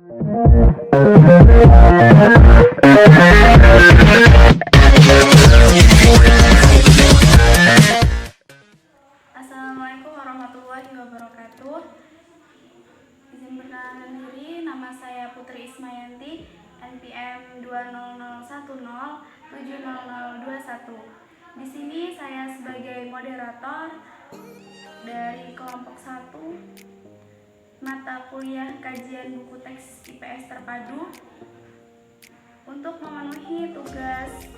Assalamualaikum warahmatullahi wabarakatuh. Izin perkenalan diri, nama saya Putri Ismayanti, NPM 200107021. Di sini saya sebagai moderator dari kelompok 1 mata kuliah kajian buku teks IPS terpadu untuk memenuhi tugas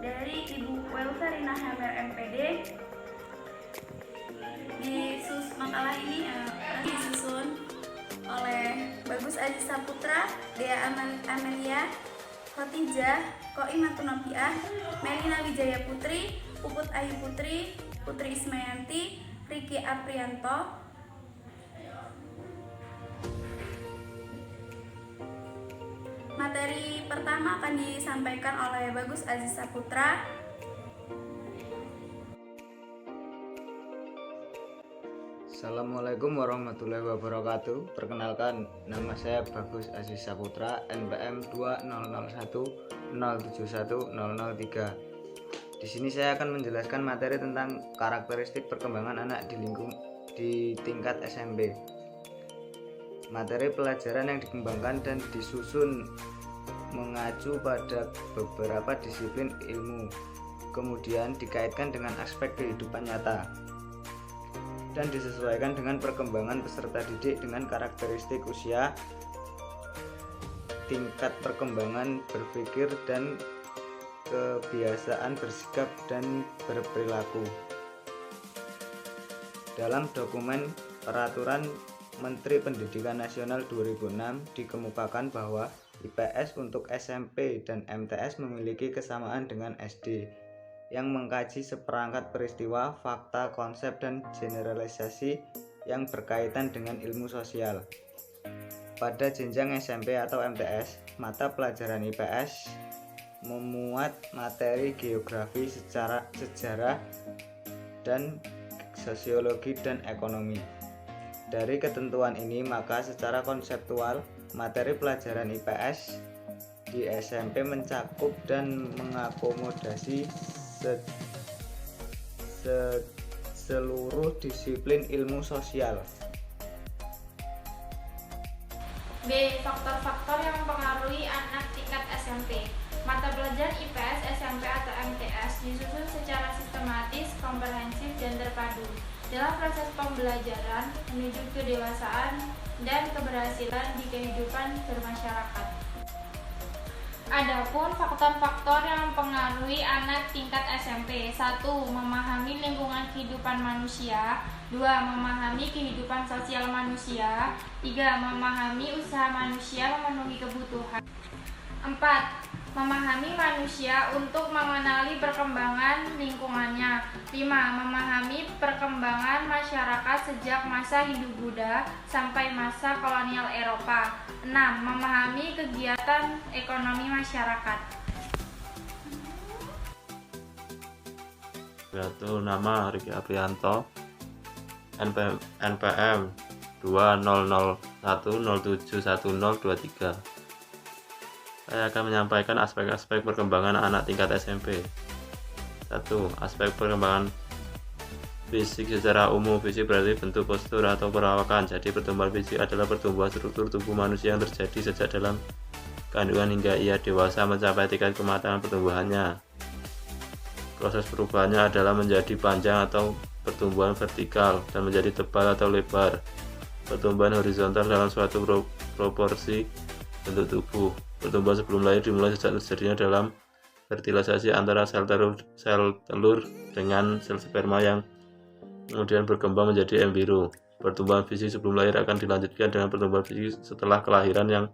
dari Ibu Welverina Hemer MPD. Makalah ini disusun oleh Bagus Aziz Saputra, Dea Amelia, Khotijah, Koimatun Nopiah, Melina Wijaya Putri, Puput Ayu Putri, Putri Ismayanti, Riki Aprianto. Materi pertama akan disampaikan oleh Bagus Aziz Saputra. Assalamualaikum warahmatullahi wabarakatuh. Perkenalkan, nama saya Bagus Aziz Saputra, NPM 20010710003. Di sini saya akan menjelaskan materi tentang karakteristik perkembangan anak di tingkat SMP. Materi pelajaran yang dikembangkan dan disusun mengacu pada beberapa disiplin ilmu, kemudian dikaitkan dengan aspek kehidupan nyata dan disesuaikan dengan perkembangan peserta didik dengan karakteristik usia, tingkat perkembangan berpikir, dan kebiasaan bersikap dan berperilaku. Dalam dokumen Peraturan Menteri Pendidikan Nasional 2006 dikemukakan bahwa IPS untuk SMP dan MTS memiliki kesamaan dengan SD, yang mengkaji seperangkat peristiwa, fakta, konsep, dan generalisasi yang berkaitan dengan ilmu sosial. Pada jenjang SMP atau MTS, mata pelajaran IPS memuat materi geografi, sejarah, dan sosiologi dan ekonomi. Dari ketentuan ini, maka secara konseptual, materi pelajaran IPS di SMP mencakup dan mengakomodasi seluruh disiplin ilmu sosial. B. Faktor-faktor yang mempengaruhi anak tingkat SMP. Mata pelajaran IPS, SMP atau MTS disusun secara sistematis, komprehensif, dan terpadu dalam proses pembelajaran menuju kedewasaan dan keberhasilan di kehidupan bermasyarakat. Adapun faktor-faktor yang mempengaruhi anak tingkat SMP: 1. Memahami lingkungan kehidupan manusia. 2. Memahami kehidupan sosial manusia. 3. Memahami usaha manusia memenuhi kebutuhan. 4. Memahami manusia untuk mengenali perkembangan lingkungannya. 5. Memahami perkembangan masyarakat sejak masa Hindu-Buddha sampai masa kolonial Eropa. 6. Memahami kegiatan ekonomi masyarakat. Nama Riki Aprianto, NPM 20010710023. Saya akan menyampaikan aspek-aspek perkembangan anak tingkat SMP. 1. Aspek perkembangan fisik secara umum. Fisik berarti bentuk, postur, atau perawakan. Jadi pertumbuhan fisik adalah pertumbuhan struktur tubuh manusia yang terjadi sejak dalam kandungan hingga ia dewasa mencapai tingkat kematangan pertumbuhannya. Proses perubahannya adalah menjadi panjang atau pertumbuhan vertikal dan menjadi tebal atau lebar. Pertumbuhan horizontal dalam suatu proporsi bentuk tubuh. Pertumbuhan sebelum lahir dimulai sejak terjadinya dalam fertilisasi antara sel telur dengan sel sperma yang kemudian berkembang menjadi embrio. Pertumbuhan fisik sebelum lahir akan dilanjutkan dengan pertumbuhan fisik setelah kelahiran yang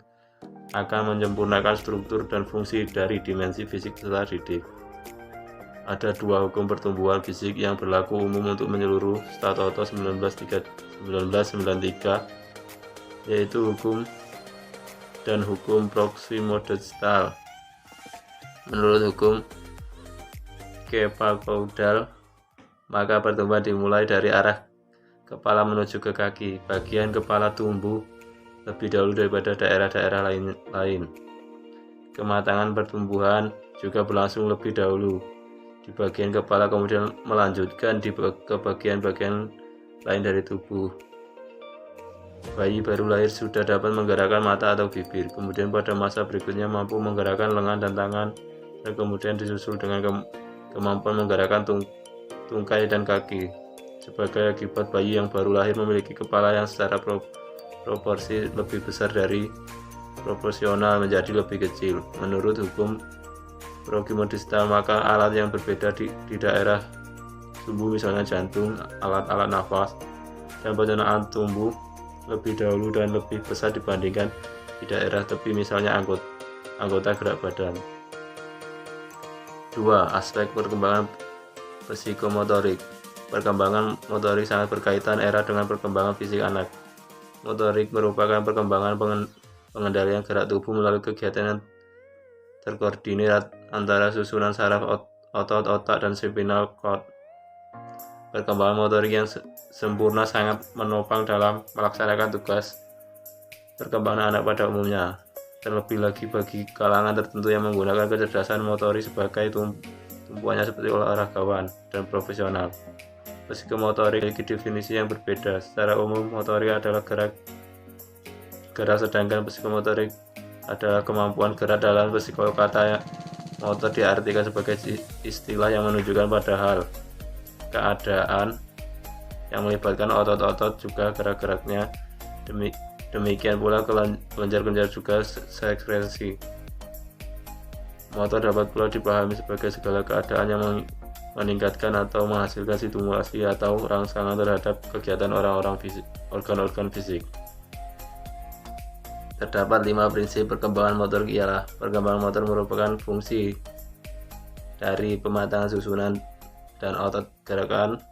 akan menyempurnakan struktur dan fungsi dari dimensi fisik peserta didik. Ada dua hukum pertumbuhan fisik yang berlaku umum untuk menyeluruh Statoto 1993, yaitu hukum dan hukum Proximo-Denstal. Menurut hukum Kepler-Caudal, maka pertumbuhan dimulai dari arah kepala menuju ke kaki. Bagian kepala tumbuh lebih dahulu daripada daerah-daerah lain. Kematangan pertumbuhan juga berlangsung lebih dahulu di bagian kepala, kemudian melanjutkan ke bagian-bagian lain dari tubuh. Bayi baru lahir sudah dapat menggerakkan mata atau bibir, kemudian pada masa berikutnya mampu menggerakkan lengan dan tangan, dan kemudian disusul dengan kemampuan menggerakkan tungkai dan kaki. Sebagai akibat, bayi yang baru lahir memiliki kepala yang secara proporsi lebih besar dari proporsional menjadi lebih kecil. Menurut hukum progimodistal, maka alat yang berbeda di daerah tubuh, misalnya jantung, alat-alat nafas, dan pencernaan tumbuh lebih dahulu dan lebih besar dibandingkan di daerah tepi, misalnya anggota gerak badan. 2. Aspek perkembangan psikomotorik. Perkembangan motorik sangat berkaitan erat dengan perkembangan fisik anak. Motorik merupakan perkembangan pengendalian gerak tubuh melalui kegiatan yang terkoordinir antara susunan saraf, otot, otak, dan spinal cord. Perkembangan motorik yang sempurna sangat menopang dalam melaksanakan tugas perkembangan anak pada umumnya, terlebih lagi bagi kalangan tertentu yang menggunakan kecerdasan motorik sebagai tumpuannya seperti olahragawan dan profesional. Psikomotorik memiliki definisi yang berbeda. Secara umum, motorik adalah gerak, sedangkan psikomotorik adalah kemampuan gerak. Dalam psikologi, kata motor diartikan sebagai istilah yang menunjukkan pada hal, keadaan yang melibatkan otot-otot juga gerak-geraknya. Demikian pula kelenjar-kelenjar juga seekspresi. Motor dapat pula dipahami sebagai segala keadaan yang meningkatkan atau menghasilkan stimulasi atau rangsangan terhadap kegiatan organ-organ fisik. Terdapat 5 prinsip perkembangan motorik, ialah perkembangan motor merupakan fungsi dari pematangan susunan dan otot gerakan.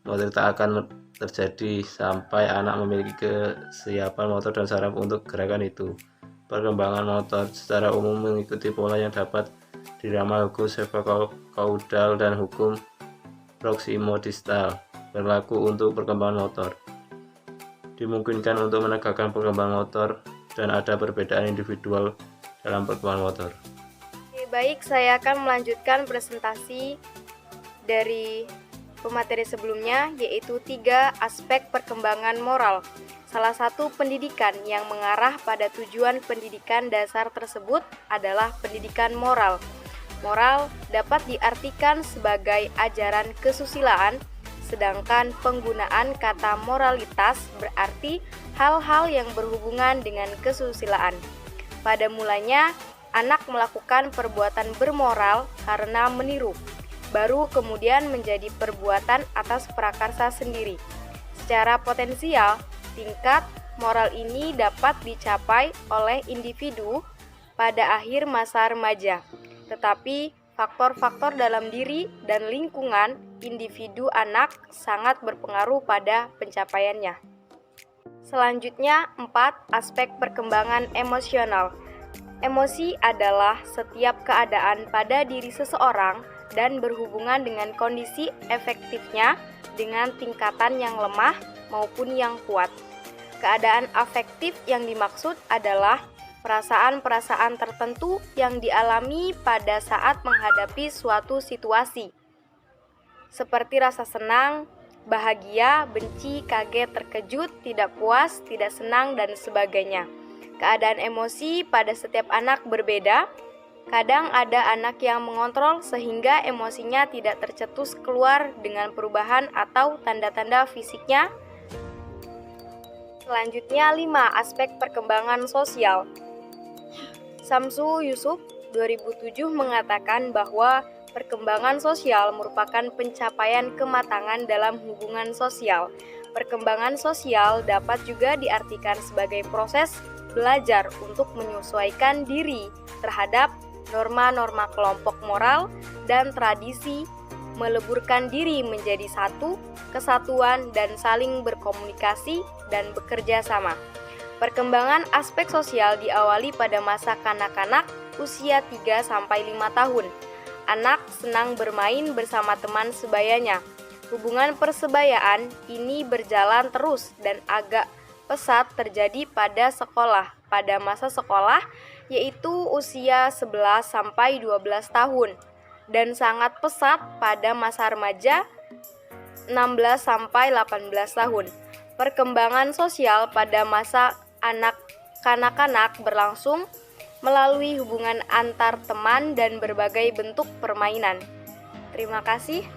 Motor tak akan terjadi sampai anak memiliki kesiapan motor dan saraf untuk gerakan itu. Perkembangan motor secara umum mengikuti pola yang dapat diramal hukum caudal dan hukum proksimodistal berlaku untuk perkembangan motor. Dimungkinkan untuk menegakkan perkembangan motor dan ada perbedaan individual dalam perkembangan motor. Baik, saya akan melanjutkan presentasi dari pemateri sebelumnya, yaitu 3 aspek perkembangan moral. Salah satu pendidikan yang mengarah pada tujuan pendidikan dasar tersebut adalah pendidikan moral. Moral dapat diartikan sebagai ajaran kesusilaan, sedangkan penggunaan kata moralitas berarti hal-hal yang berhubungan dengan kesusilaan. Pada mulanya, anak melakukan perbuatan bermoral karena meniru, baru kemudian menjadi perbuatan atas prakarsa sendiri. Secara potensial, tingkat moral ini dapat dicapai oleh individu pada akhir masa remaja, tetapi faktor-faktor dalam diri dan lingkungan individu anak sangat berpengaruh pada pencapaiannya. Selanjutnya, 4 aspek perkembangan emosional. Emosi adalah setiap keadaan pada diri seseorang dan berhubungan dengan kondisi efektifnya dengan tingkatan yang lemah maupun yang kuat. Keadaan afektif yang dimaksud adalah perasaan-perasaan tertentu yang dialami pada saat menghadapi suatu situasi, seperti rasa senang, bahagia, benci, kaget, terkejut, tidak puas, tidak senang, dan sebagainya. Keadaan emosi pada setiap anak berbeda. Kadang ada anak yang mengontrol sehingga emosinya tidak tercetus keluar dengan perubahan atau tanda-tanda fisiknya. Selanjutnya, 5 aspek perkembangan sosial. Samsu Yusuf 2007 mengatakan bahwa perkembangan sosial merupakan pencapaian kematangan dalam hubungan sosial. Perkembangan sosial dapat juga diartikan sebagai proses belajar untuk menyesuaikan diri terhadap norma-norma kelompok moral dan tradisi, meleburkan diri menjadi satu, kesatuan, dan saling berkomunikasi dan bekerja sama. Perkembangan aspek sosial diawali pada masa kanak-kanak usia 3-5 tahun. Anak senang bermain bersama teman sebayanya. Hubungan persebayaan ini berjalan terus dan agak pesat terjadi pada sekolah, pada masa sekolah, yaitu usia 11 sampai 12 tahun, dan sangat pesat pada masa remaja 16 sampai 18 tahun. Perkembangan sosial pada masa kanak-kanak berlangsung melalui hubungan antar teman dan berbagai bentuk permainan. Terima kasih.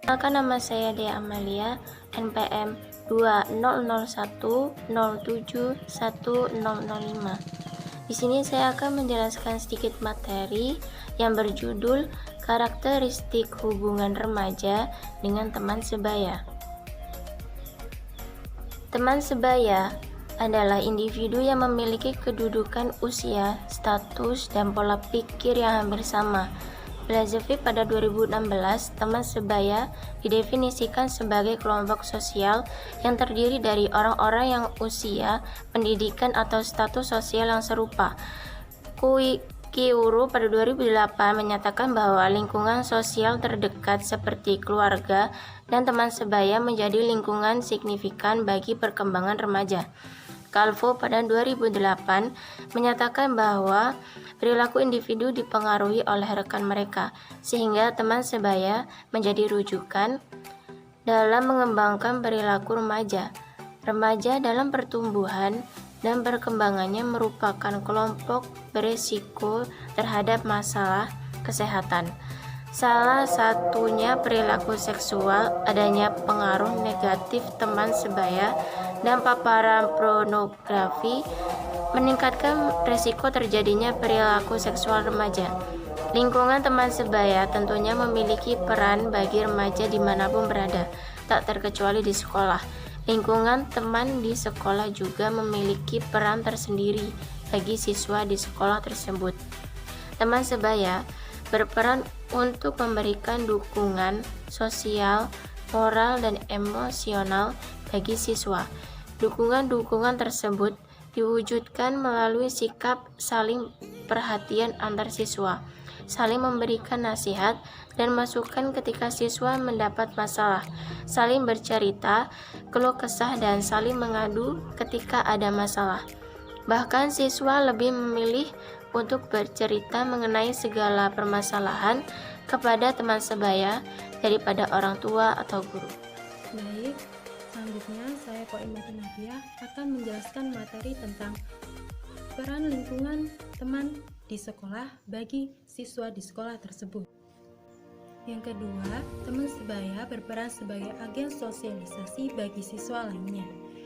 Perkenalkan, nama saya Dea Amalia, NPM 2001071005. Di sini saya akan menjelaskan sedikit materi yang berjudul karakteristik hubungan remaja dengan teman sebaya. Teman sebaya adalah individu yang memiliki kedudukan usia, status, dan pola pikir yang hampir sama. Belazavi pada 2016, teman sebaya didefinisikan sebagai kelompok sosial yang terdiri dari orang-orang yang usia, pendidikan, atau status sosial yang serupa. Kiuru pada 2008 menyatakan bahwa lingkungan sosial terdekat seperti keluarga dan teman sebaya menjadi lingkungan signifikan bagi perkembangan remaja. Calvo pada 2008 menyatakan bahwa perilaku individu dipengaruhi oleh rekan mereka, sehingga teman sebaya menjadi rujukan dalam mengembangkan perilaku remaja. Remaja dalam pertumbuhan dan perkembangannya merupakan kelompok beresiko terhadap masalah kesehatan. Salah satunya perilaku seksual, adanya pengaruh negatif teman sebaya, dan paparan pornografi meningkatkan risiko terjadinya perilaku seksual remaja. Lingkungan teman sebaya tentunya memiliki peran bagi remaja dimanapun berada, tak terkecuali di sekolah. Lingkungan teman di sekolah juga memiliki peran tersendiri bagi siswa di sekolah tersebut. Teman sebaya berperan untuk memberikan dukungan sosial, moral, dan emosional bagi siswa. Dukungan-dukungan tersebut diwujudkan melalui sikap saling perhatian antar siswa, saling memberikan nasihat dan masukan ketika siswa mendapat masalah, saling bercerita, keluh kesah, dan saling mengadu ketika ada masalah. Bahkan siswa lebih memilih untuk bercerita mengenai segala permasalahan kepada teman sebaya daripada orang tua atau guru. Baik, selanjutnya saya Koimah Nadia akan menjelaskan materi tentang peran lingkungan teman di sekolah bagi siswa di sekolah tersebut. Yang kedua, teman sebaya berperan sebagai agen sosialisasi bagi siswa lainnya.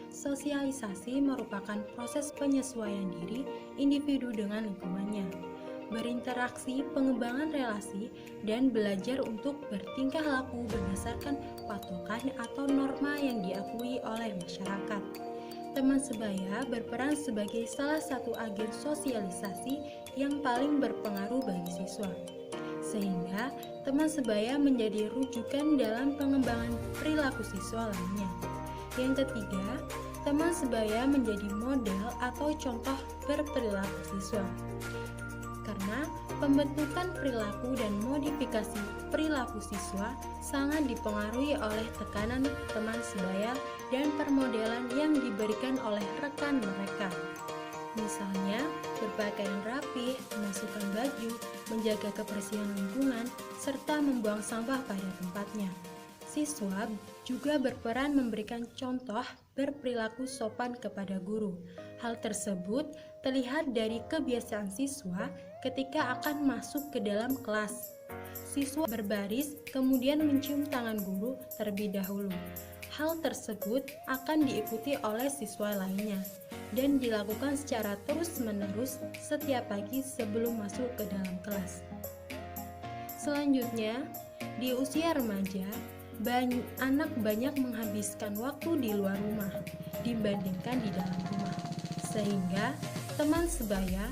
Sosialisasi merupakan proses penyesuaian diri individu dengan lingkungannya, berinteraksi, pengembangan relasi, dan belajar untuk bertingkah laku berdasarkan patokan atau norma yang diakui oleh masyarakat. Teman sebaya berperan sebagai salah satu agen sosialisasi yang paling berpengaruh bagi siswa, sehingga teman sebaya menjadi rujukan dalam pengembangan perilaku siswa lainnya. Yang ketiga, teman sebaya menjadi model atau contoh berperilaku siswa. Karena pembentukan perilaku dan modifikasi perilaku siswa sangat dipengaruhi oleh tekanan teman sebaya dan permodelan yang diberikan oleh rekan mereka. Misalnya, berpakaian rapi, memasukkan baju, menjaga kebersihan lingkungan, serta membuang sampah pada tempatnya. Siswa juga berperan memberikan contoh berperilaku sopan kepada guru. Hal tersebut terlihat dari kebiasaan siswa ketika akan masuk ke dalam kelas. Siswa berbaris, kemudian mencium tangan guru terlebih dahulu. Hal tersebut akan diikuti oleh siswa lainnya dan dilakukan secara terus-menerus setiap pagi sebelum masuk ke dalam kelas. Selanjutnya, di usia remaja, anak banyak menghabiskan waktu di luar rumah dibandingkan di dalam rumah, sehingga teman sebaya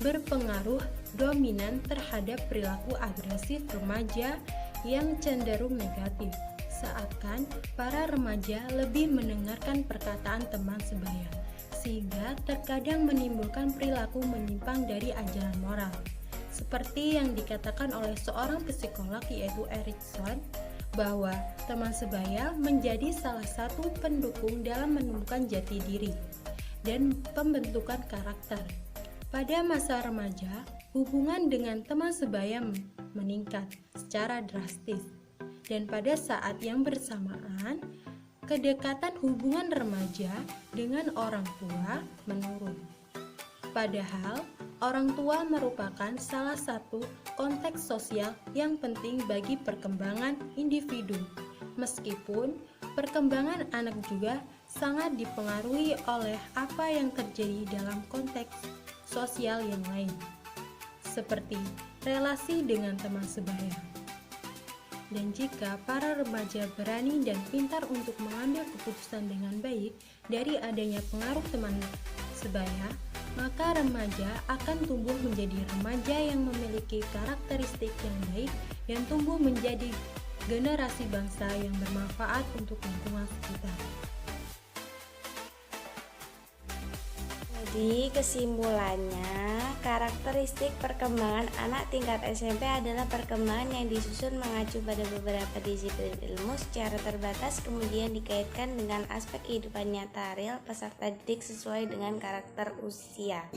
berpengaruh dominan terhadap perilaku agresif remaja yang cenderung negatif, seakan para remaja lebih mendengarkan perkataan teman sebaya, sehingga terkadang menimbulkan perilaku menyimpang dari ajaran moral. Seperti yang dikatakan oleh seorang psikolog yaitu Erikson, bahwa teman sebaya menjadi salah satu pendukung dalam menemukan jati diri dan pembentukan karakter. Pada masa remaja, hubungan dengan teman sebaya meningkat secara drastis, dan pada saat yang bersamaan, kedekatan hubungan remaja dengan orang tua menurun. Padahal, orang tua merupakan salah satu konteks sosial yang penting bagi perkembangan individu. Meskipun perkembangan anak juga sangat dipengaruhi oleh apa yang terjadi dalam konteks sosial yang lain, seperti relasi dengan teman sebaya. Dan jika para remaja berani dan pintar untuk mengambil keputusan dengan baik dari adanya pengaruh teman sebaya, maka remaja akan tumbuh menjadi remaja yang memiliki karakteristik yang baik dan tumbuh menjadi generasi bangsa yang bermanfaat untuk lingkungan sekitar. Jadi kesimpulannya, karakteristik perkembangan anak tingkat SMP adalah perkembangan yang disusun mengacu pada beberapa disiplin ilmu secara terbatas, kemudian dikaitkan dengan aspek kehidupan nyata real peserta didik sesuai dengan karakter usia,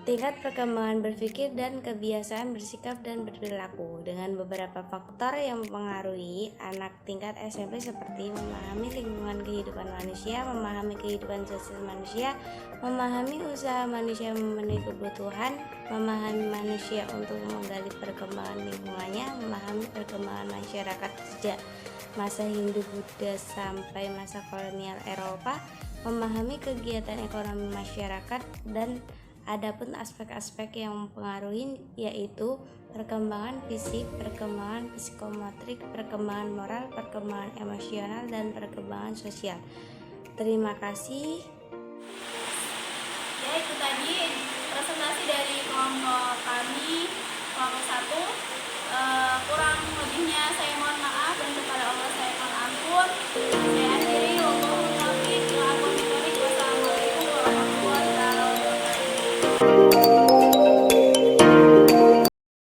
tingkat perkembangan berpikir dan kebiasaan bersikap dan berperilaku, dengan beberapa faktor yang mempengaruhi anak tingkat SMP seperti memahami lingkungan kehidupan manusia, memahami kehidupan sosial manusia, memahami usaha manusia memenuhi kebutuhan, memahami manusia untuk menggali perkembangan lingkungannya, memahami perkembangan masyarakat sejak masa Hindu-Buddha sampai masa kolonial Eropa, memahami kegiatan ekonomi masyarakat, dan adapun aspek-aspek yang mempengaruhi yaitu perkembangan fisik, perkembangan psikometrik, perkembangan moral, perkembangan emosional, dan perkembangan sosial. Terima kasih. Ya, itu tadi presentasi dari